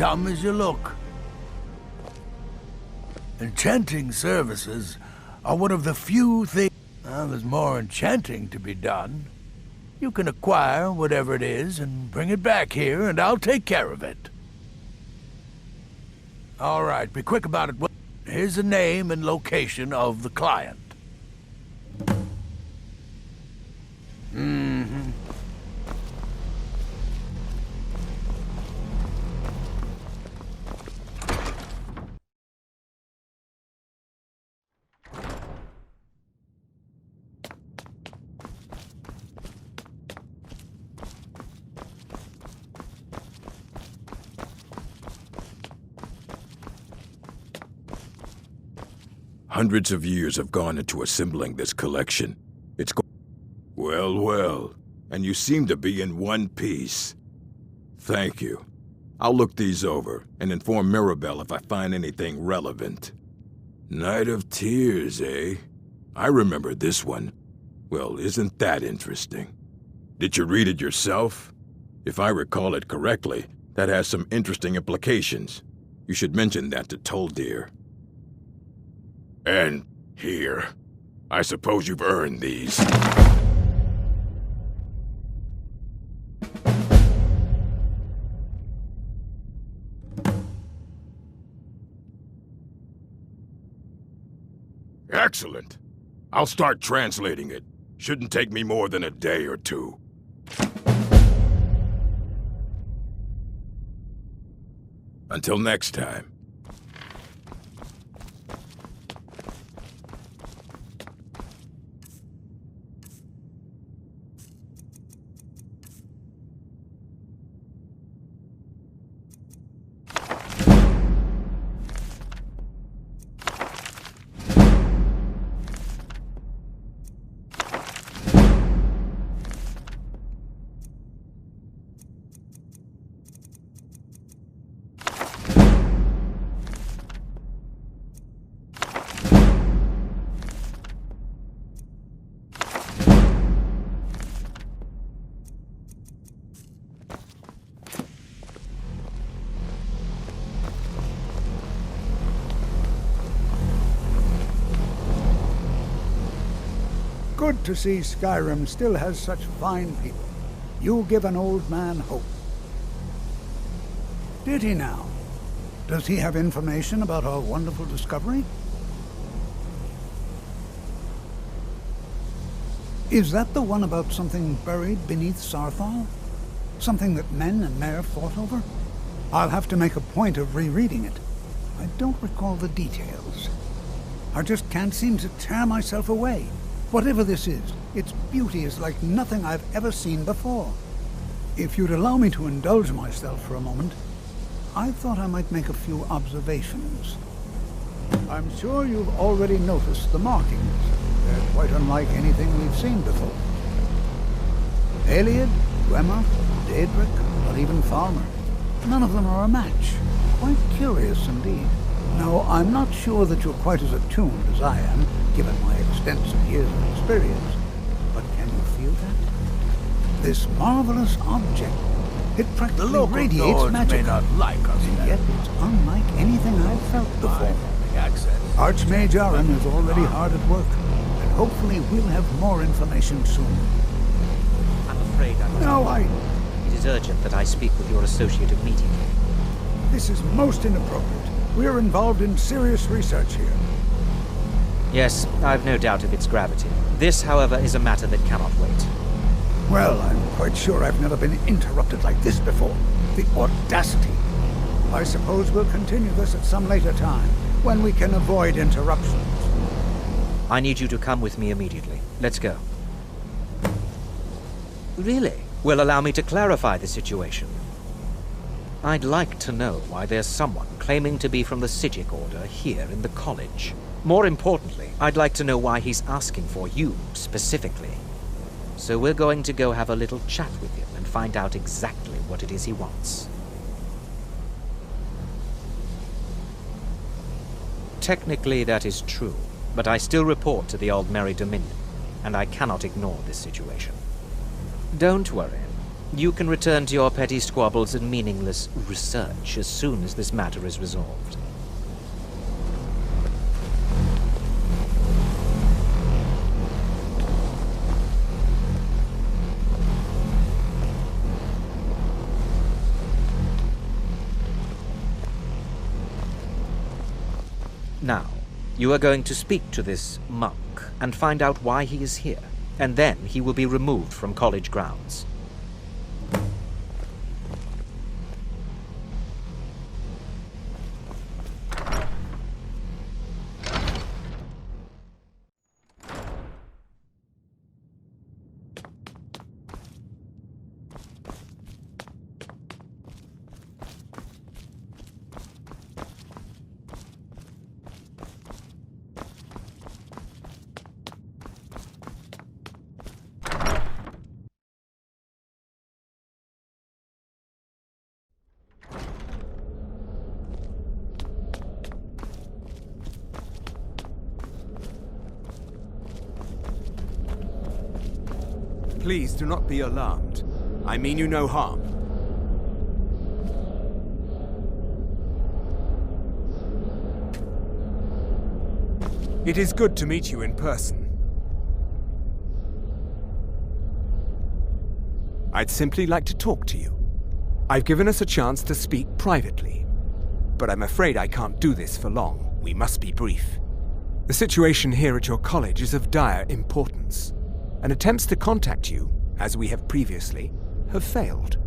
dumb as you look. Enchanting services are one of the few things... Well, there's more enchanting to be done. You can acquire whatever it is and bring it back here, and I'll take care of it. All right, be quick about it. Here's the name and location of the client. Hundreds of years have gone into assembling this collection. Well, well, and you seem to be in one piece. Thank you. I'll look these over and inform Mirabelle if I find anything relevant. Night of Tears, eh? I remember this one. Well, isn't that interesting? Did you read it yourself? If I recall it correctly, that has some interesting implications. You should mention that to Toldir. And here. I suppose you've earned these. Excellent. I'll start translating it. Shouldn't take me more than a day or two. Until next time. Good to see Skyrim still has such fine people. You give an old man hope. Did he now? Does he have information about our wonderful discovery? Is that the one about something buried beneath Sarthal? Something that men and Mare fought over? I'll have to make a point of rereading it. I don't recall the details. I just can't seem to tear myself away. Whatever this is, its beauty is like nothing I've ever seen before. If you'd allow me to indulge myself for a moment, I thought I might make a few observations. I'm sure you've already noticed the markings. They're quite unlike anything we've seen before. Eliad, Gwemmer, Daedric, or even Falmer. None of them are a match. Quite curious indeed. No, I'm not sure that you're quite as attuned as I am, given my extensive years of experience. But can you feel that? This marvelous object, it practically radiates magic. May not like us, and yet it's unlike anything I've felt before. Archmage Aaron is already hard at work, and hopefully we'll have more information soon. I'm afraid I must... No, It is urgent that I speak with your associate immediately. This is most inappropriate. We're involved in serious research here. Yes, I've no doubt of its gravity. This, however, is a matter that cannot wait. Well, I'm quite sure I've never been interrupted like this before. The audacity. I suppose we'll continue this at some later time, when we can avoid interruptions. I need you to come with me immediately. Let's go. Really? Well, allow me to clarify the situation. I'd like to know why there's someone claiming to be from the Psijic Order here in the college. More importantly, I'd like to know why he's asking for you, specifically. So we're going to go have a little chat with him and find out exactly what it is he wants. Technically, that is true, but I still report to the Aldmeri Dominion, and I cannot ignore this situation. Don't worry. You can return to your petty squabbles and meaningless research as soon as this matter is resolved. Now, you are going to speak to this monk and find out why he is here, and then he will be removed from college grounds. Please do not be alarmed. I mean you no harm. It is good to meet you in person. I'd simply like to talk to you. I've given us a chance to speak privately, but I'm afraid I can't do this for long. We must be brief. The situation here at your college is of dire importance, and attempts to contact you, as we have previously, have failed.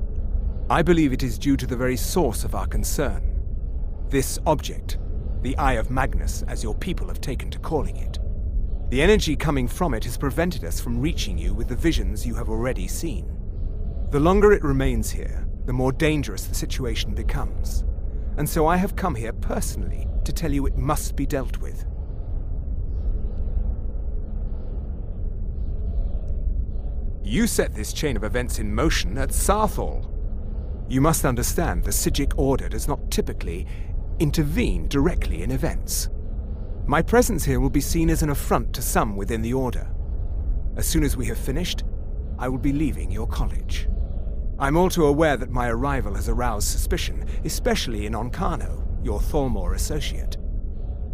I believe it is due to the very source of our concern. This object, the Eye of Magnus, as your people have taken to calling it. The energy coming from it has prevented us from reaching you with the visions you have already seen. The longer it remains here, the more dangerous the situation becomes. And so I have come here personally to tell you it must be dealt with. You set this chain of events in motion at Sarthal. You must understand the Psijic Order does not typically intervene directly in events. My presence here will be seen as an affront to some within the Order. As soon as we have finished, I will be leaving your college. I'm all too aware that my arrival has aroused suspicion, especially in Onkano, your Thalmor associate.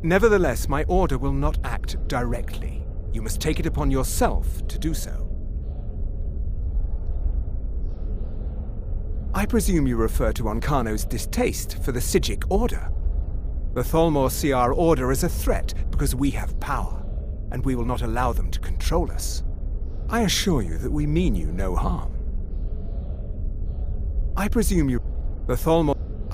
Nevertheless, my Order will not act directly. You must take it upon yourself to do so. I presume you refer to Onkano's distaste for the Psijic Order. The Thalmor see our Order as a threat because we have power, and we will not allow them to control us. I assure you that we mean you no harm. I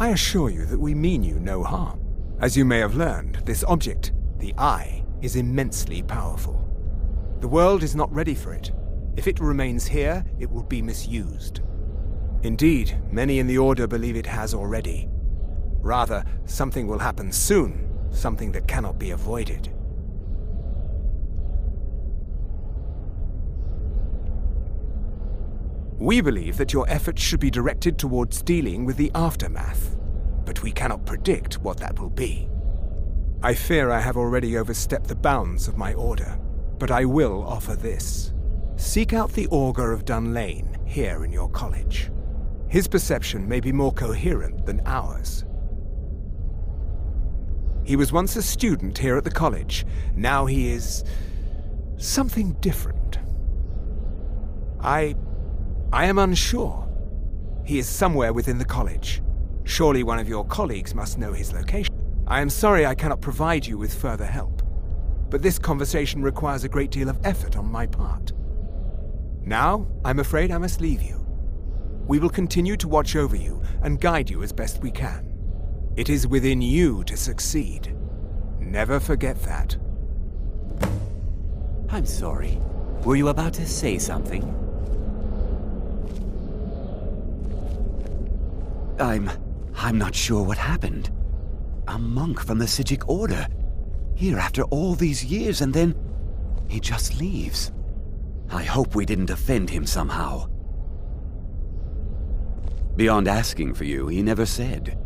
assure you that we mean you no harm. As you may have learned, this object, the Eye, is immensely powerful. The world is not ready for it. If it remains here, it will be misused. Indeed, many in the Order believe it has already. Rather, something will happen soon, something that cannot be avoided. We believe that your efforts should be directed towards dealing with the aftermath, but we cannot predict what that will be. I fear I have already overstepped the bounds of my Order, but I will offer this. Seek out the Augur of Dunlane here in your college. His perception may be more coherent than ours. He was once a student here at the college. Now he is something different. I am unsure. He is somewhere within the college. Surely one of your colleagues must know his location. I am sorry I cannot provide you with further help, but this conversation requires a great deal of effort on my part. Now, I'm afraid I must leave you. We will continue to watch over you and guide you as best we can. It is within you to succeed. Never forget that. I'm sorry. Were you about to say something? I'm not sure what happened. A monk from the Psijic Order. Here after all these years, and then he just leaves. I hope we didn't offend him somehow. Beyond asking for you, he never said.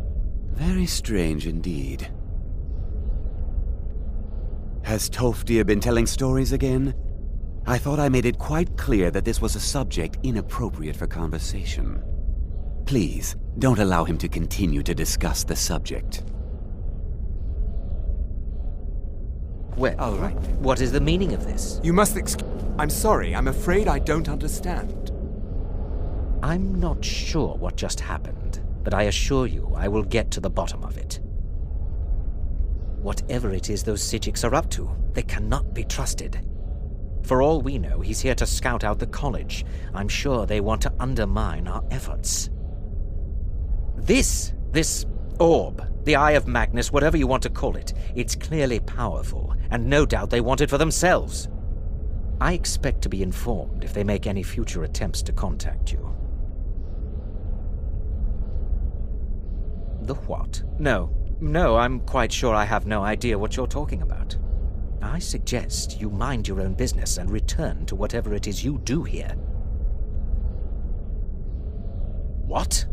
Very strange indeed. Has Toftir been telling stories again? I thought I made it quite clear that this was a subject inappropriate for conversation. Please, don't allow him to continue to discuss the subject. Well, All right. what is the meaning of this? You must I'm sorry, I'm afraid I don't understand. I'm not sure what just happened, but I assure you I will get to the bottom of it. Whatever it is those Psijics are up to, they cannot be trusted. For all we know, he's here to scout out the college. I'm sure they want to undermine our efforts. This orb, the Eye of Magnus, whatever you want to call it, it's clearly powerful, and no doubt they want it for themselves. I expect to be informed if they make any future attempts to contact you. The what? No, I'm quite sure I have no idea what you're talking about. I suggest you mind your own business and return to whatever it is you do here. What?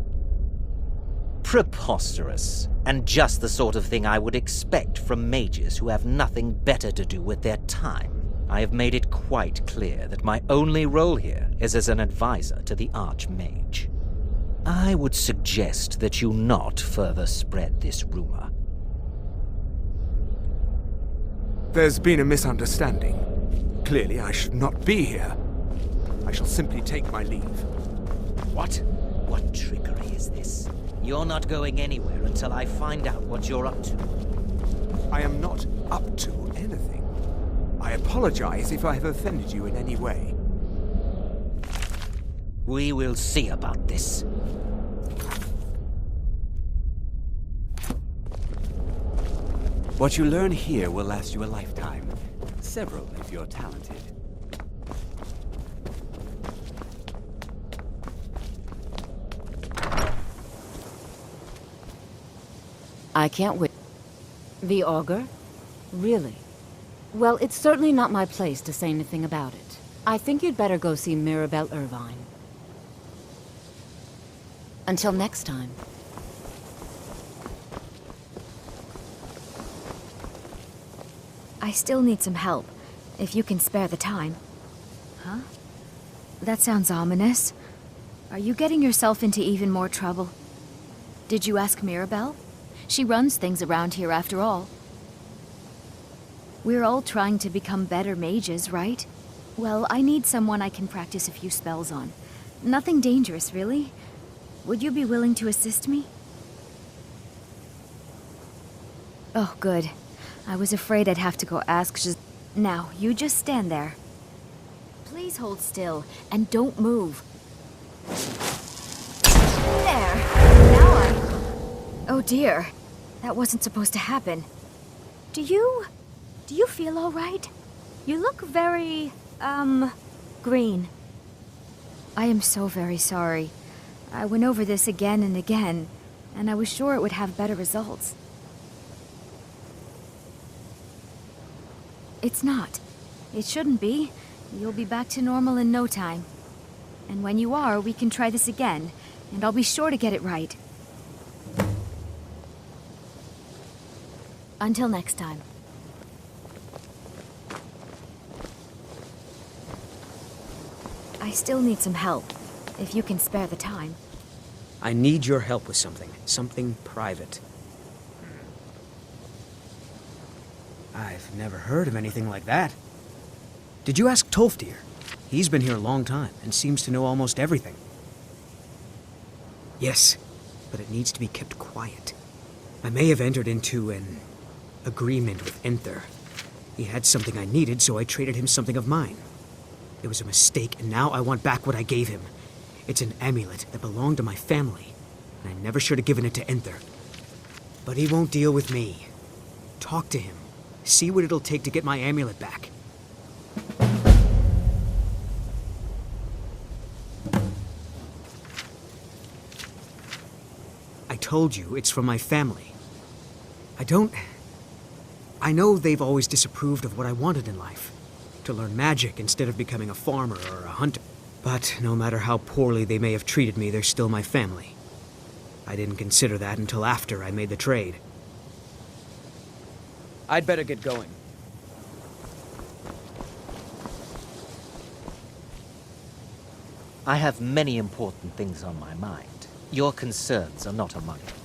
Preposterous, and just the sort of thing I would expect from mages who have nothing better to do with their time. I have made it quite clear that my only role here is as an advisor to the Archmage. I would suggest that you not further spread this rumor. There's been a misunderstanding. Clearly, I should not be here. I shall simply take my leave. What? What trickery is this? You're not going anywhere until I find out what you're up to. I am not up to anything. I apologize if I have offended you in any way. We will see about this. What you learn here will last you a lifetime. Several if you're talented. I can't wait. The Augur? Really? Well, it's certainly not my place to say anything about it. I think you'd better go see Mirabelle Irvine. Until next time. I still need some help, if you can spare the time. Huh? That sounds ominous. Are you getting yourself into even more trouble? Did you ask Mirabelle? She runs things around here after all. We're all trying to become better mages, right? Well, I need someone I can practice a few spells on. Nothing dangerous, really. Would you be willing to assist me? Oh, good. I was afraid I'd have to go ask Now, you just stand there. Please hold still, and don't move. There! Now Oh dear. That wasn't supposed to happen. Do you feel all right? You look very, green. I am so very sorry. I went over this again and again, and I was sure it would have better results. It's not. It shouldn't be. You'll be back to normal in no time. And when you are, we can try this again, and I'll be sure to get it right. Until next time. I still need some help, if you can spare the time. I need your help with something private. I've never heard of anything like that. Did you ask Tolfdir? He's been here a long time and seems to know almost everything. Yes, but it needs to be kept quiet. I may have entered into an agreement with Enther. He had something I needed, so I traded him something of mine. It was a mistake, and now I want back what I gave him. It's an amulet that belonged to my family, and I never should have given it to Enther. But he won't deal with me. Talk to him. See what it'll take to get my amulet back. I told you, it's from my family. I know they've always disapproved of what I wanted in life. To learn magic instead of becoming a farmer or a hunter. But no matter how poorly they may have treated me, they're still my family. I didn't consider that until after I made the trade. I'd better get going. I have many important things on my mind. Your concerns are not among them.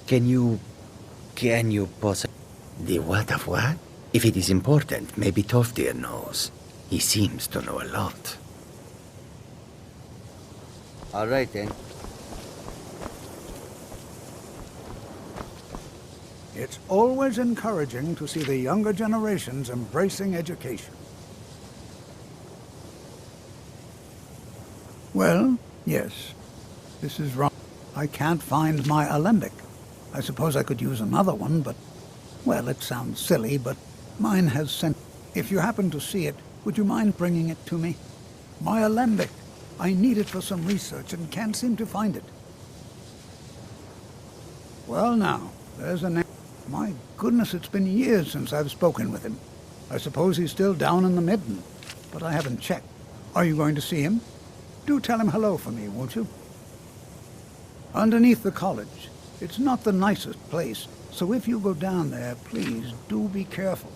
Can you possibly... The what of what? If it is important, maybe Toftir knows. He seems to know a lot. All right, then. It's always encouraging to see the younger generations embracing education. Well, yes. This is wrong. I can't find my alembic. I suppose I could use another one, but... Well, it sounds silly, but mine has sent... If you happen to see it, would you mind bringing it to me? My alembic. I need it for some research and can't seem to find it. Well now, there's a name. My goodness, it's been years since I've spoken with him. I suppose he's still down in the Midden, but I haven't checked. Are you going to see him? Do tell him hello for me, won't you? Underneath the college. It's not the nicest place, so if you go down there, please do be careful.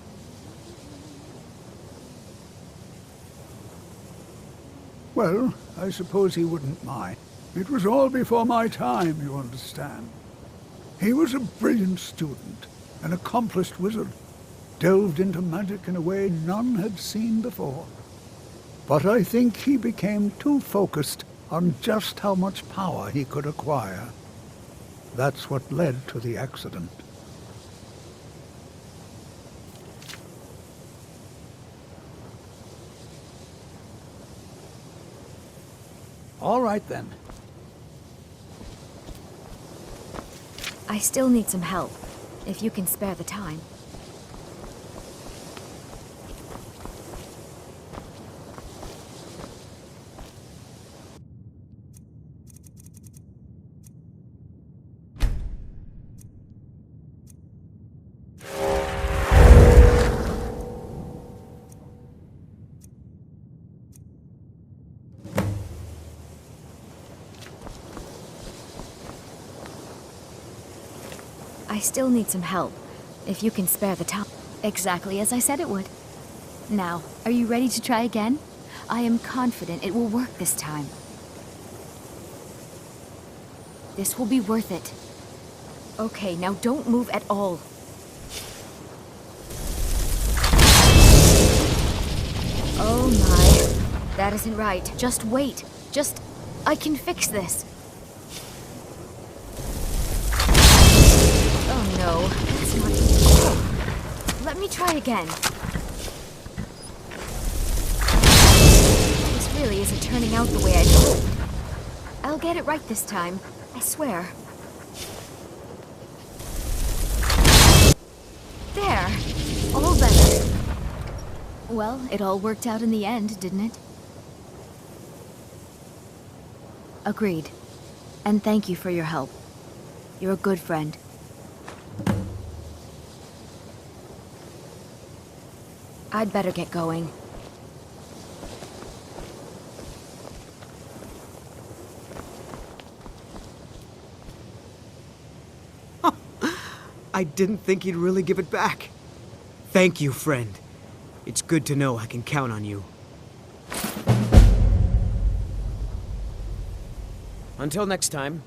Well, I suppose he wouldn't mind. It was all before my time, you understand. He was a brilliant student, an accomplished wizard, delved into magic in a way none had seen before. But I think he became too focused on just how much power he could acquire. That's what led to the accident. All right, then. I still need some help, if you can spare the time. I still need some help, if you can spare the time. Exactly as I said it would. Now, are you ready to try again? I am confident it will work this time. This will be worth it. Okay, now don't move at all. Oh my. That isn't right. Just wait. I can fix this. Oh no, that's not... Oh. Let me try again. This really isn't turning out the way I'd hoped. I'll get it right this time, I swear. There! All better. Well, it all worked out in the end, didn't it? Agreed. And thank you for your help. You're a good friend. I'd better get going. I didn't think he'd really give it back. Thank you, friend. It's good to know I can count on you. Until next time.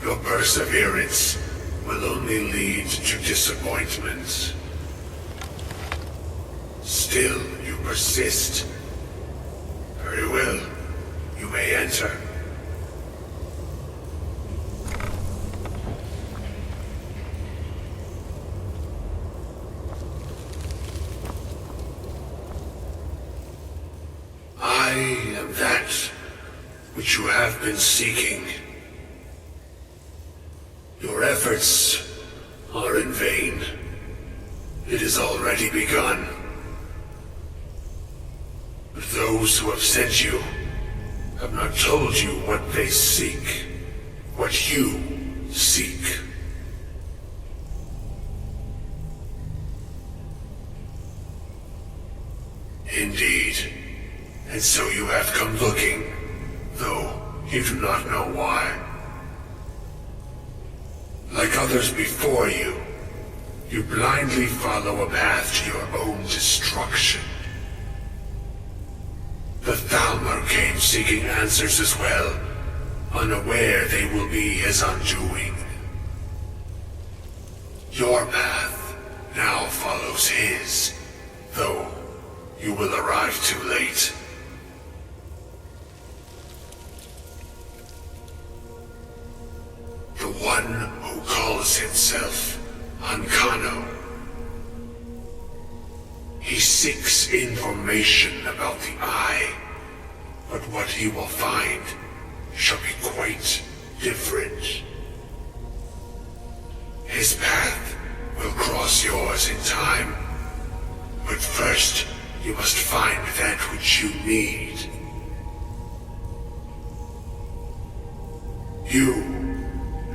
Your perseverance will only lead to disappointment. Still, you persist. Very well. You may enter. I am that which you have been seeking. Your efforts are in vain. It has already begun. But those who have sent you have not told you what they seek, what you seek. Indeed. And so you have come looking, though you do not know why. Like others before you, you blindly follow a path to your own destruction. The Thalmor came seeking answers as well, unaware they will be his undoing. Your path now follows his, though you will arrive too late. The one who calls himself Ancano. He seeks information about the Eye, but what he will find shall be quite different. His path will cross yours in time, but first you must find that which you need. You,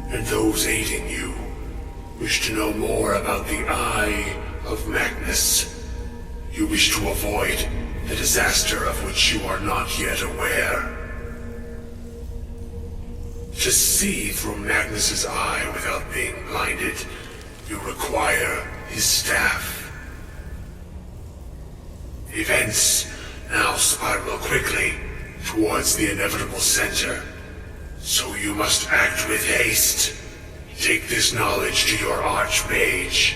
and those aiding you, wish to know more about the Eye of Magnus. You wish to avoid the disaster of which you are not yet aware. To see through Magnus's eye without being blinded, you require his staff. Events now spiral quickly towards the inevitable center, so you must act with haste. Take this knowledge to your Archmage.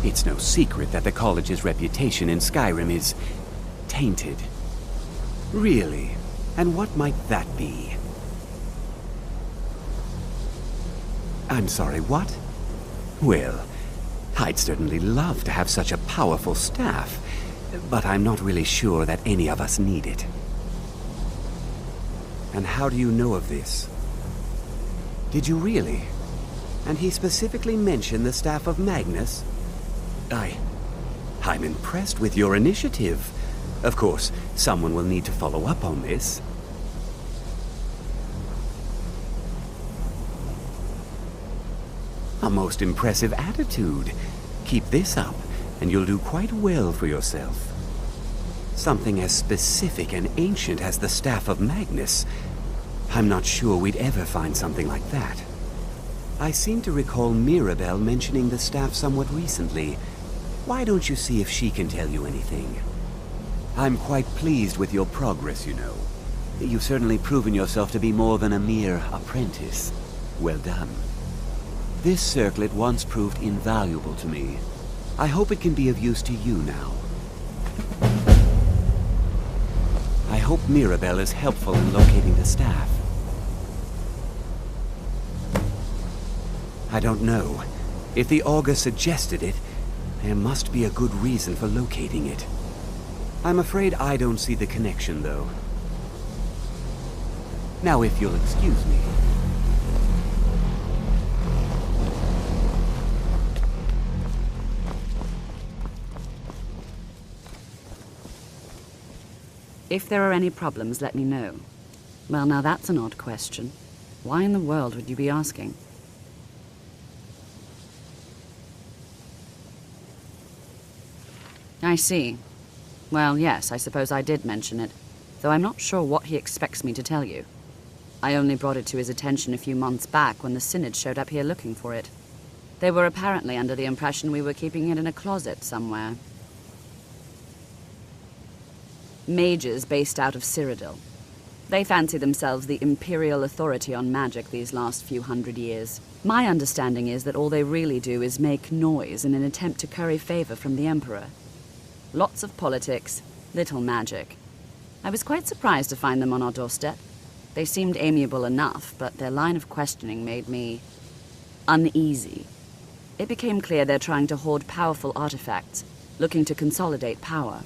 It's no secret that the college's reputation in Skyrim is tainted. Really? And what might that be? I'm sorry, what? Well, I'd certainly love to have such a powerful staff, but I'm not really sure that any of us need it. And how do you know of this? Did you really? And he specifically mentioned the staff of Magnus? I'm impressed with your initiative. Of course, someone will need to follow up on this. A most impressive attitude. Keep this up, and you'll do quite well for yourself. Something as specific and ancient as the staff of Magnus. I'm not sure we'd ever find something like that. I seem to recall Mirabelle mentioning the staff somewhat recently. Why don't you see if she can tell you anything? I'm quite pleased with your progress, you know. You've certainly proven yourself to be more than a mere apprentice. Well done. This circlet once proved invaluable to me. I hope it can be of use to you now. I hope Mirabelle is helpful in locating the staff. I don't know. If the augur suggested it, there must be a good reason for locating it. I'm afraid I don't see the connection, though. Now, if you'll excuse me. If there are any problems, let me know. Well, now that's an odd question. Why in the world would you be asking? I see. Well, yes, I suppose I did mention it, though I'm not sure what he expects me to tell you. I only brought it to his attention a few months back when the Synod showed up here looking for it. They were apparently under the impression we were keeping it in a closet somewhere. Mages based out of Cyrodiil. They fancy themselves the imperial authority on magic these last few hundred years. My understanding is that all they really do is make noise in an attempt to curry favor from the Emperor. Lots of politics, little magic. I was quite surprised to find them on our doorstep. They seemed amiable enough, but their line of questioning made me uneasy. It became clear they're trying to hoard powerful artifacts, looking to consolidate power.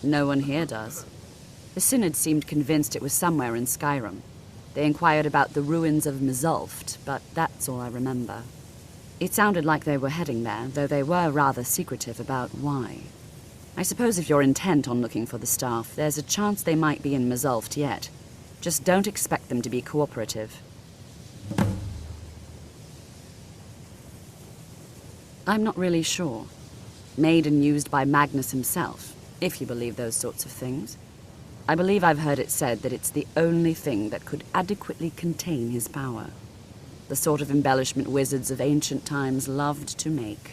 No one here does. The Synod seemed convinced it was somewhere in Skyrim. They inquired about the ruins of Mzulft, but that's all I remember. It sounded like they were heading there, though they were rather secretive about why. I suppose if you're intent on looking for the staff, there's a chance they might be in Mzulft yet. Just don't expect them to be cooperative. I'm not really sure. Made and used by Magnus himself, if you believe those sorts of things. I believe I've heard it said that it's the only thing that could adequately contain his power. The sort of embellishment wizards of ancient times loved to make.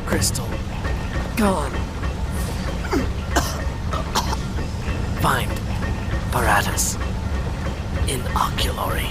Crystal. Gone. Find Paratus. In Oculory.